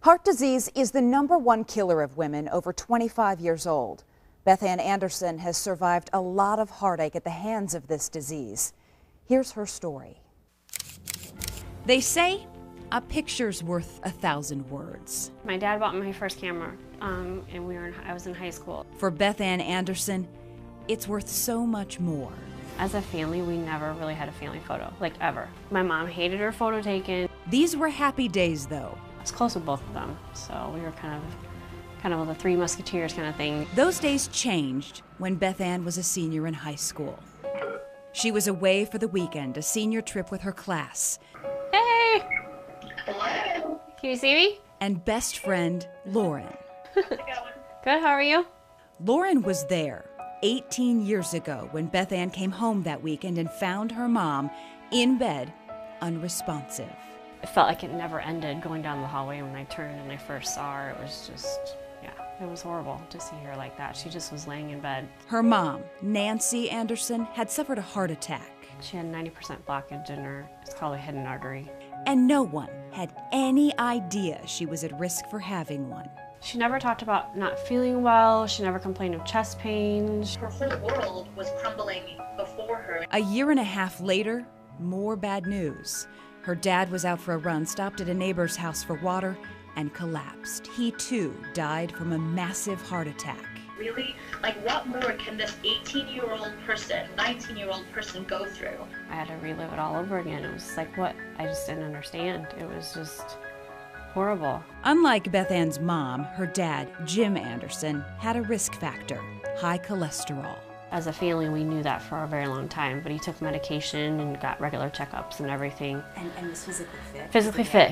Heart disease is the #1 killer of women over 25 years old. Beth Anne Anderson has survived a lot of heartache at the hands of this disease. Here's her story. They say a picture's worth 1,000 words. My dad bought me my first camera, and I was in high school. For Beth Anne Anderson, it's worth so much more. As a family, we never really had a family photo, like ever. My mom hated her photo taken. These were happy days, though. I was close with both of them, so we were kind of the Three Musketeers kind of thing. Those days changed when Beth Anne was a senior in high school. She was away for the weekend, a senior trip with her class. Hey! Hello! Can you see me? And best friend, Lauren. Good, how are you? Lauren was there 18 years ago when Beth Anne came home that weekend and found her mom in bed, unresponsive. It felt like it never ended going down the hallway when I turned and I first saw her. It was just, yeah, it was horrible to see her like that. She just was laying in bed. Her mom, Nancy Anderson, had suffered a heart attack. She had 90% blockage in her, it's called a hidden artery. And no one had any idea she was at risk for having one. She never talked about not feeling well. She never complained of chest pains. Her whole world was crumbling before her. A year and a half later, more bad news. Her dad was out for a run, stopped at a neighbor's house for water, and collapsed. He, too, died from a massive heart attack. Really? Like, what more can this 18-year-old person, 19-year-old person go through? I had to relive it all over again. It was like, what? I just didn't understand. It was just horrible. Unlike Beth Ann's mom, her dad, Jim Anderson, had a risk factor: high cholesterol. As a family, we knew that for a very long time, but he took medication and got regular checkups and everything. And was physically fit? Physically fit.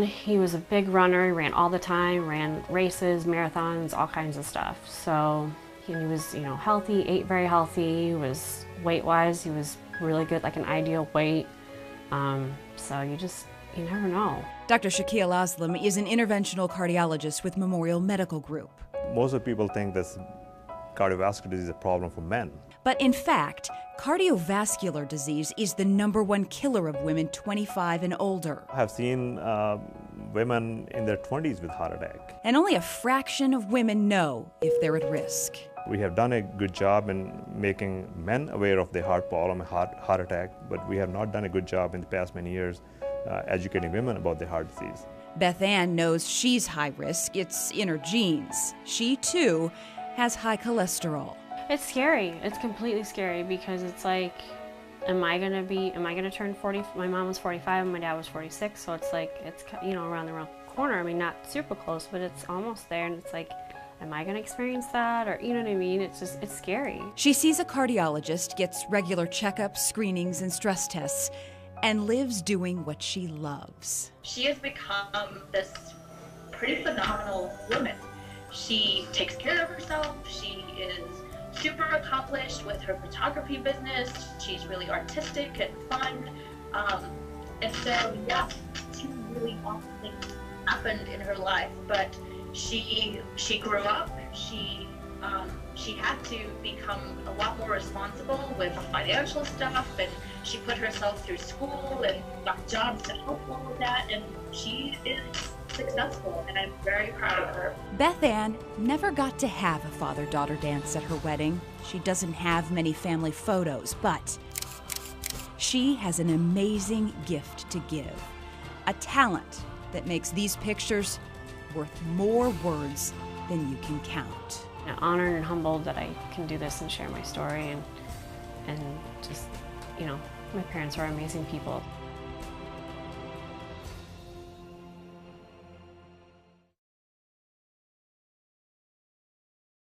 He was a big runner, he ran all the time, ran races, marathons, all kinds of stuff. So he was, healthy, ate very healthy, was weight-wise, he was really good, like an ideal weight. So you never know. Dr. Shaquille Aslam is an interventional cardiologist with Memorial Medical Group. Most of the people think this cardiovascular disease is a problem for men. But in fact, cardiovascular disease is the #1 killer of women 25 and older. I have seen women in their 20s with heart attack. And only a fraction of women know if they're at risk. We have done a good job in making men aware of the heart problem, heart attack, but we have not done a good job in the past many years educating women about the heart disease. Beth Anne knows she's high risk. It's in her genes. She, too, has high cholesterol. It's scary. It's completely scary because it's like, am I gonna turn 40? My mom was 45 and my dad was 46, so it's like, it's around the corner. I mean, not super close, but it's almost there, and it's like, am I gonna experience that? Or, you know what I mean? It's scary. She sees a cardiologist, gets regular checkups, screenings, and stress tests, and lives doing what she loves. She has become this pretty phenomenal woman. She takes care of herself. She is super accomplished with her photography business. She's really artistic and fun. And so, yeah, two really awesome things happened in her life. But she grew up. She had to become a lot more responsible with financial stuff, and she put herself through school and got jobs to help all of that, and she is successful, and I'm very proud of her. Beth Anne never got to have a father-daughter dance at her wedding. She doesn't have many family photos, but she has an amazing gift to give. A talent that makes these pictures worth more words than you can count. I'm honored and humbled that I can do this and share my story, and just, my parents are amazing people.